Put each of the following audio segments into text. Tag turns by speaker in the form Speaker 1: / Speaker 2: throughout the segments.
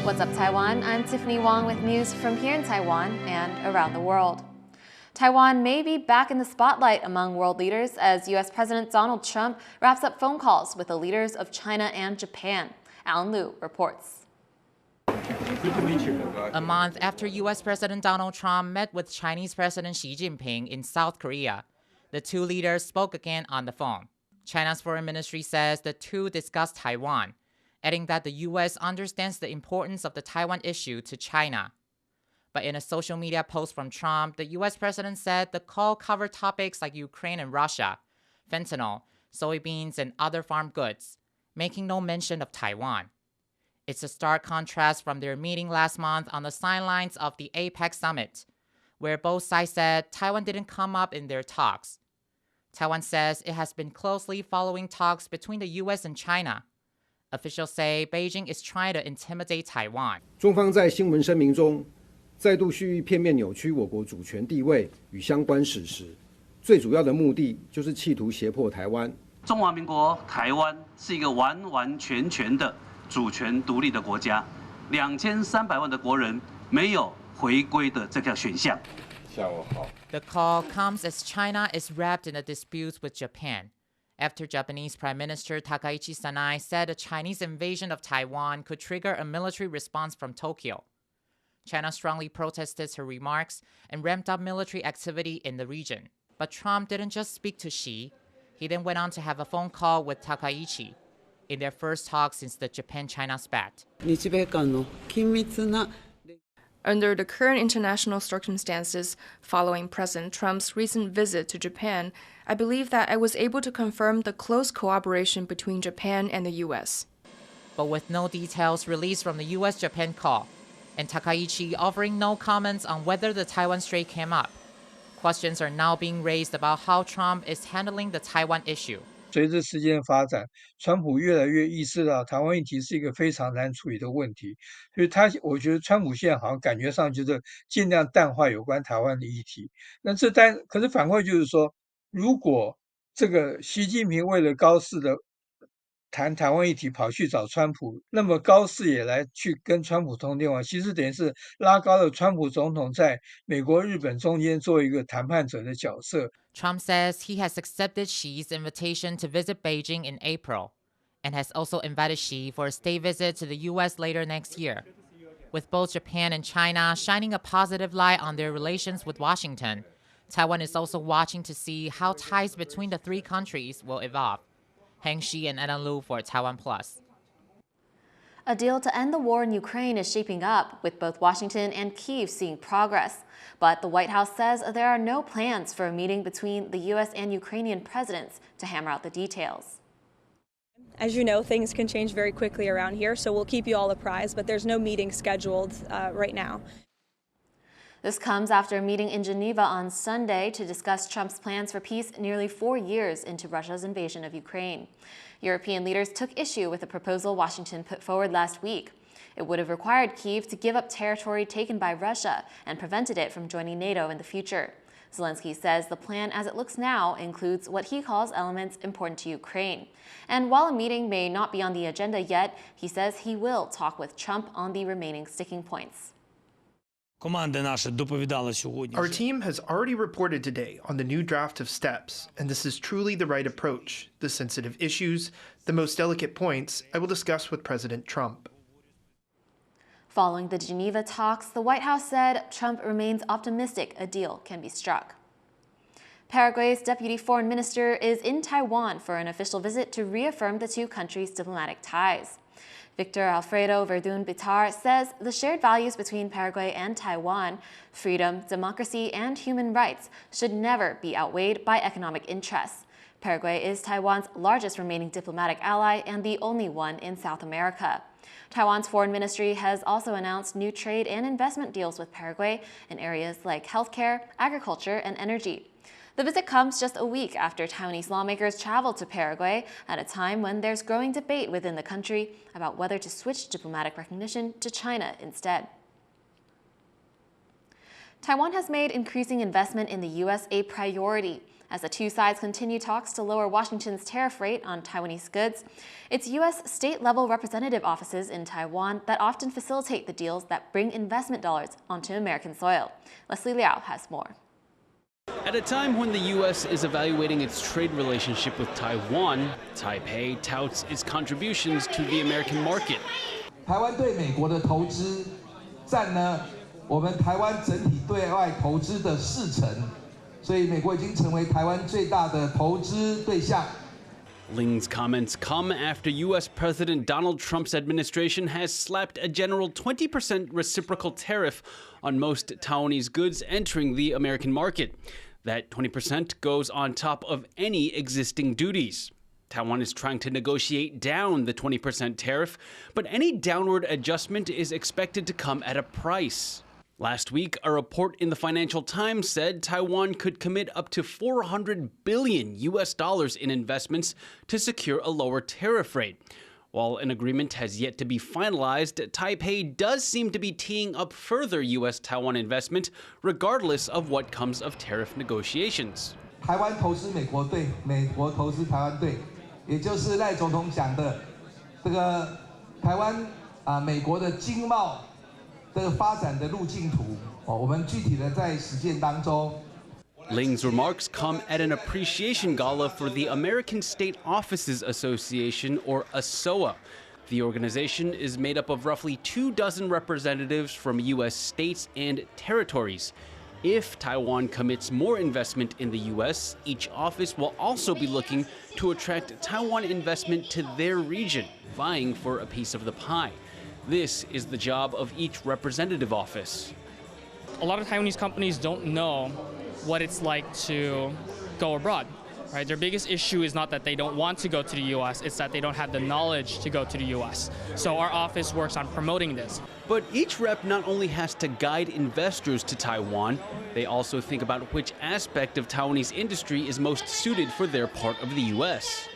Speaker 1: What's up, Taiwan? I'm Tiffany Wong with news from here in Taiwan and around the world. Taiwan may be back in the spotlight among world leaders as U.S. President Donald Trump wraps up phone calls with the leaders of China and Japan. Alan Liu reports.
Speaker 2: A month after U.S. President Donald Trump met with Chinese President Xi Jinping in South Korea, the two leaders spoke again on the phone. China's foreign ministry says the two discussed Taiwan, adding that the U.S. understands the importance of the Taiwan issue to China. But in a social media post from Trump, the U.S. president said the call covered topics like Ukraine and Russia, fentanyl, soybeans, and other farm goods, making no mention of Taiwan. It's a stark contrast from their meeting last month on the sidelines of the APEC summit, where both sides said Taiwan didn't come up in their talks. Taiwan says it has been closely following talks between the U.S. and China. Officials say Beijing is trying to intimidate Taiwan.
Speaker 3: 中方在新闻声明中再度蓄意片面扭曲我国主权地位与相关事实，最主要的目的就是企图胁迫台湾。
Speaker 4: 中华民国台湾是一个完完全全的主权独立的国家，2300万的国人没有回归的这个选项。
Speaker 3: 下午好。
Speaker 2: The call comes as China is wrapped in a dispute with Japan, after Japanese Prime Minister Takaichi said a Chinese invasion of Taiwan could trigger a military response from Tokyo. China strongly protested her remarks and ramped up military activity in the region. But Trump didn't just speak to Xi. He then went on to have a phone call with Takaichi in their first talk since the Japan-China spat.
Speaker 5: Under the current international circumstances following President Trump's recent visit to Japan, I believe that I was able to confirm the close cooperation between Japan and the U.S.
Speaker 2: But with no details released from the U.S.-Japan call, and Takaichi offering no comments on whether the Taiwan Strait came up, questions are now being raised about how Trump is handling the Taiwan issue.
Speaker 6: 随着时间发展，川普越来越意识到台湾议题是一个非常难处理的问题，所以我觉得川普现在好像感觉上就是尽量淡化有关台湾的议题。那可是反过来就是说，如果这个习近平为了高市的谈台湾议题跑去找川普，那么高市也来去跟川普通电话，其实等于是拉高了川普总统在美国、日本中间做一个谈判者的角色。
Speaker 2: Trump says he has accepted Xi's invitation to visit Beijing in April and has also invited Xi for a state visit to the U.S. later next year. With both Japan and China shining a positive light on their relations with Washington, Taiwan is also watching to see how ties between the three countries will evolve. Peng and Alan Liu for TaiwanPlus.
Speaker 1: A deal to end the war in Ukraine is shaping up, with both Washington and Kyiv seeing progress. But the White House says there are no plans for a meeting between the U.S. and Ukrainian presidents to hammer out the details.
Speaker 7: As you know, things can change very quickly around here, so we'll keep you all apprised, but there's no meeting scheduled right now.
Speaker 1: This comes after a meeting in Geneva on Sunday to discuss Trump's plans for peace nearly 4 years into Russia's invasion of Ukraine. European leaders took issue with a proposal Washington put forward last week. It would have required Kyiv to give up territory taken by Russia and prevented it from joining NATO in the future. Zelenskyy says the plan as it looks now includes what he calls elements important to Ukraine. And while a meeting may not be on the agenda yet, he says he will talk with Trump on the remaining sticking points.
Speaker 8: Our team has already reported today on the new draft of steps, and this is truly the right approach. The sensitive issues, the most delicate points, I will discuss with President Trump.
Speaker 1: Following the Geneva talks, the White House said Trump remains optimistic a deal can be struck. Paraguay's deputy foreign minister is in Taiwan for an official visit to reaffirm the two countries' diplomatic ties. Victor Alfredo Verdun Bitar says the shared values between Paraguay and Taiwan, freedom, democracy, and human rights, should never be outweighed by economic interests. Paraguay is Taiwan's largest remaining diplomatic ally and the only one in South America. Taiwan's foreign ministry has also announced new trade and investment deals with Paraguay in areas like healthcare, agriculture, and energy. The visit comes just a week after Taiwanese lawmakers traveled to Paraguay at a time when there's growing debate within the country about whether to switch diplomatic recognition to China instead. Taiwan has made increasing investment in the U.S. a priority. As the two sides continue talks to lower Washington's tariff rate on Taiwanese goods, it's U.S. state-level representative offices in Taiwan that often facilitate the deals that bring investment dollars onto American soil. Leslie Liao has more.
Speaker 9: At a time when the U.S. is evaluating its trade relationship with Taiwan, Taipei touts its contributions to the American market.
Speaker 10: 台湾对美国的投资占呢我们台湾整体对外投资的40%，所以美国已经成为台湾最大的投资对象。
Speaker 9: Ling's comments come after U.S. President Donald Trump's administration has slapped a general 20% reciprocal tariff on most Taiwanese goods entering the American market. That 20% goes on top of any existing duties. Taiwan is trying to negotiate down the 20% tariff, but any downward adjustment is expected to come at a price. Last week, a report in the Financial Times said Taiwan could commit up to $400 billion in investments to secure a lower tariff rate. While an agreement has yet to be finalized, Taipei does seem to be teeing up further U.S.-Taiwan investment, regardless of what comes of tariff negotiations.
Speaker 10: 台湾投资美国队，美国投资台湾队，也就是赖总统讲的这个台湾美国的经贸的发展的路径图，我们具体的在实践当中。
Speaker 9: Ling's remarks come at an appreciation gala for the American State Offices Association, or ASOA. The organization is made up of roughly 24 representatives from U.S. states and territories. If Taiwan commits more investment in the U.S., each office will also be looking to attract Taiwan investment to their region, vying for a piece of the pie. This is the job of each representative office.
Speaker 11: A lot of Taiwanese companies don't know what it's like to go abroad, right? Their biggest issue is not that they don't want to go to the U.S., it's that they don't have the knowledge to go to the U.S. So our office works on promoting this.
Speaker 9: But each rep not only has to guide investors to Taiwan, they also think about which aspect of Taiwanese industry is most suited for their part of the U.S.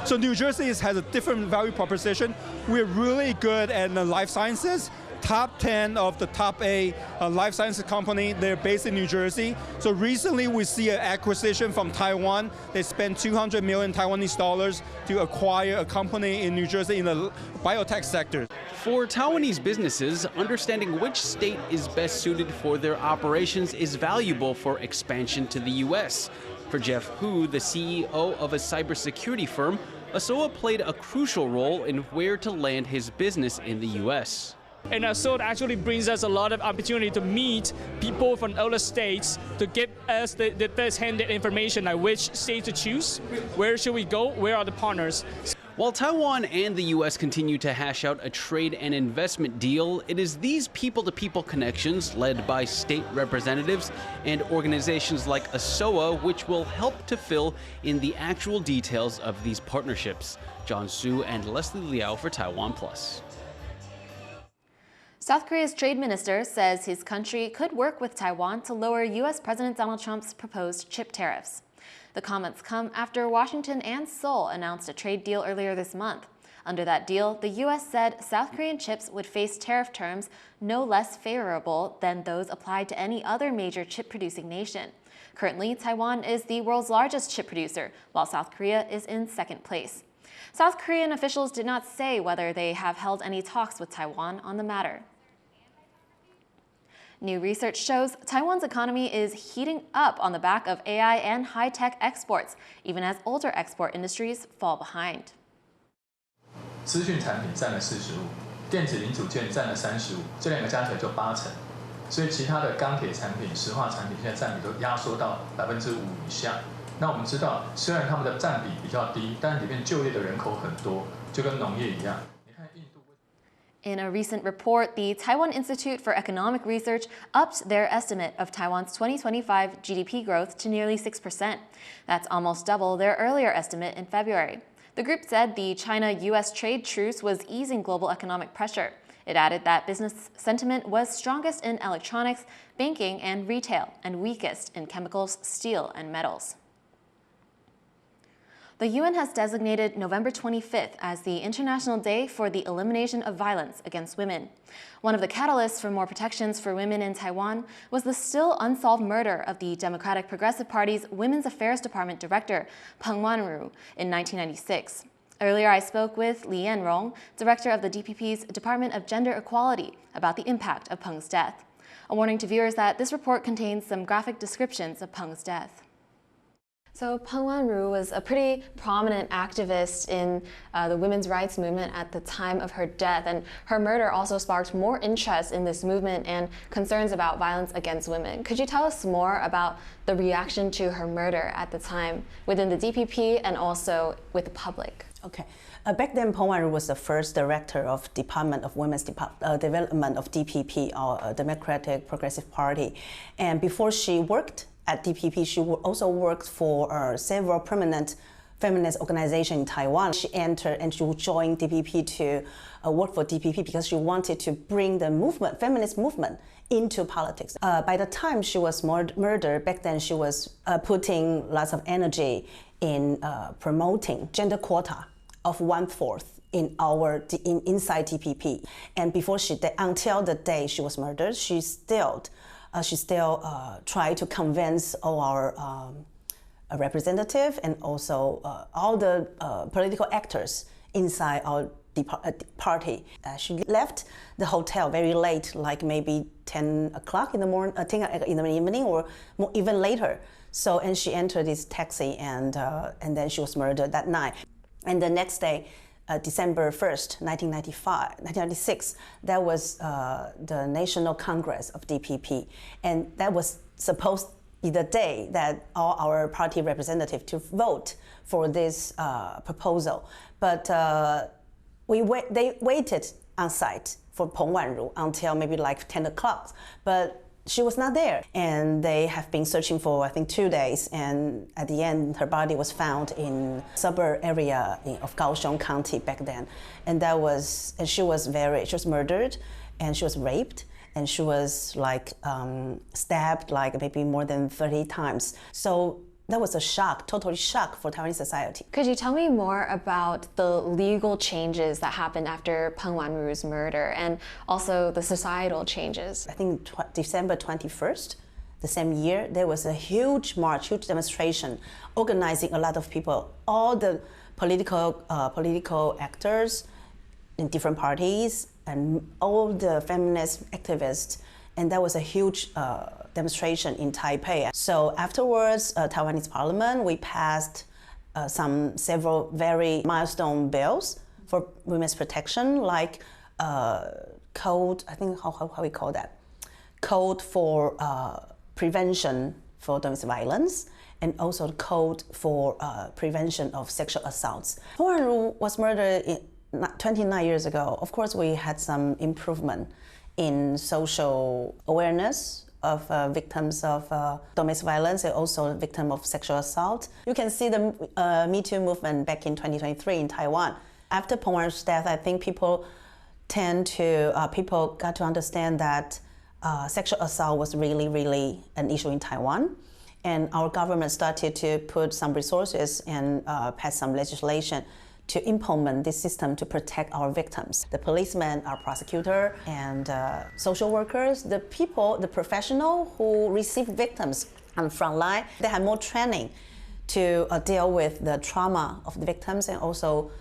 Speaker 12: So New Jersey has a different value proposition. We're really good at the life sciences. Top 10 of the top 8 life sciences company, they're based in New Jersey. So recently we see an acquisition from Taiwan. They spent 200 million Taiwanese dollars to acquire a company in New Jersey in the biotech sector.
Speaker 9: For Taiwanese businesses, understanding which state is best suited for their operations is valuable for expansion to the U.S. For Jeff Hu, the CEO of a cybersecurity firm, ASOA played a crucial role in where to land his business in the U.S.
Speaker 11: And so it actually brings us a lot of opportunity to meet people from other states to give us the first-hand information, like which state to choose, where should we go, where are the partners.
Speaker 9: While Taiwan and the U.S. continue to hash out a trade and investment deal, it is these people-to-people connections led by state representatives and organizations like ASOA which will help to fill in the actual details of these partnerships. John Su and Leslie Liao for TaiwanPlus.
Speaker 1: South Korea's trade minister says his country could work with Taiwan to lower U.S. President Donald Trump's proposed chip tariffs. The comments come after Washington and Seoul announced a trade deal earlier this month. Under that deal, the U.S. said South Korean chips would face tariff terms no less favorable than those applied to any other major chip-producing nation. Currently, Taiwan is the world's largest chip producer, while South Korea is in second place. South Korean officials did not say whether they have held any talks with Taiwan on the matter. New research shows Taiwan's economy is heating up on the back of AI and high-tech exports, even as older export industries fall behind.
Speaker 13: 资讯产品占了45%，电子零组件占了35%，这两个加起来就80%。所以其他的钢铁产品、石化产品现在占比都压缩到5%以下。那我们知道，虽然他们的占比比较低，但里面就业的人口很多，就跟农业一样。
Speaker 1: In a recent report, the Taiwan Institute for Economic Research upped their estimate of Taiwan's 2025 GDP growth to nearly 6%. That's almost double their earlier estimate in February. The group said the China-U.S. trade truce was easing global economic pressure. It added that business sentiment was strongest in electronics, banking, and retail, and weakest in chemicals, steel, and metals. The UN has designated November 25th as the International Day for the Elimination of Violence Against Women. One of the catalysts for more protections for women in Taiwan was the still unsolved murder of the Democratic Progressive Party's Women's Affairs Department Director, Peng Wan-ru, in 1996. Earlier, I spoke with Wan-ru, director of the DPP's Department of Gender Equality, about the impact of Peng's death. A warning to viewers that this report contains some graphic descriptions of Peng's death. So Peng Wan-ru was a pretty prominent activist in the women's rights movement at the time of her death, and her murder also sparked more interest in this movement and concerns about violence against women. Could you tell us more about the reaction to her murder at the time within the DPP and also with the public?
Speaker 14: Okay. Back then, Peng Wan-ru was the first director of Department of Women's Development of DPP, or Democratic Progressive Party. And before she worked at DPP, she also worked for several prominent feminist organizations in Taiwan. She entered and she joined DPP to work for DPP because she wanted to bring the movement, feminist movement, into politics. By the time she was murdered, back then she was putting lots of energy in promoting gender quota of 1/4 inside DPP. And before until the day she was murdered, she still tried to convince all our representatives and also all the political actors inside our party. She left the hotel very late, like maybe 10 o'clock in the morning, 10 in the evening, or more, even later. So, and she entered this taxi, and then she was murdered that night. And the next day, December 1st, 1996, that was the National Congress of DPP. And that was supposed to be the day that all our party representatives to vote for this proposal. But they waited on site for Peng Wan-ru until maybe like 10 o'clock. But she was not there, and they have been searching for, I think, 2 days, and at the end her body was found in suburb area of Kaohsiung County back then. And she was murdered, and she was raped, and she was like stabbed like maybe more than 30 times. So that was a shock, totally shock for Taiwanese society.
Speaker 1: Could you tell me more about the legal changes that happened after Peng Wan-ru's murder and also the societal changes?
Speaker 14: I think December 21st, the same year, there was a huge march, huge demonstration, organizing a lot of people, all the political actors in different parties and all the feminist activists. And that was a huge demonstration in Taipei. So afterwards, Taiwanese parliament, we passed several very milestone bills for women's protection, like code, I think how we call that? Code for prevention for domestic violence, and also the code for prevention of sexual assaults. Peng Wan-ru was murdered 29 years ago. Of course, we had some improvement in social awareness of victims of domestic violence and also victims of sexual assault. You can see the Me Too movement back in 2023 in Taiwan. After Peng Wan-ru's death, I think people got to understand that sexual assault was really, really an issue in Taiwan. And our government started to put some resources and pass some legislation to implement this system to protect our victims. The policemen, our prosecutor, and social workers, the people, the professional who receive victims on the front line, they have more training to deal with the trauma of the victims and also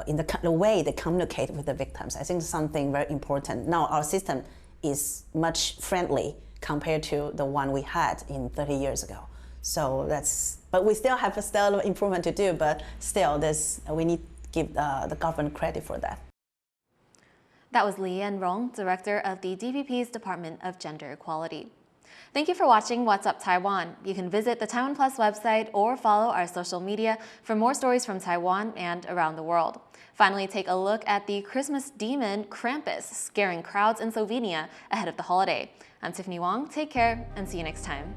Speaker 14: in the way they communicate with the victims. I think it's something very important. Now our system is much friendly compared to the one we had in 30 years ago. So but we still have a lot of improvement to do, but still we need to give the government credit for that.
Speaker 1: That was Wan-ru, director of the DPP's Department of Gender Equality. Thank you for watching What's Up Taiwan. You can visit the TaiwanPlus website or follow our social media for more stories from Taiwan and around the world. Finally, take a look at the Christmas demon Krampus scaring crowds in Slovenia ahead of the holiday. I'm Tiffany Wong. Take care and see you next time.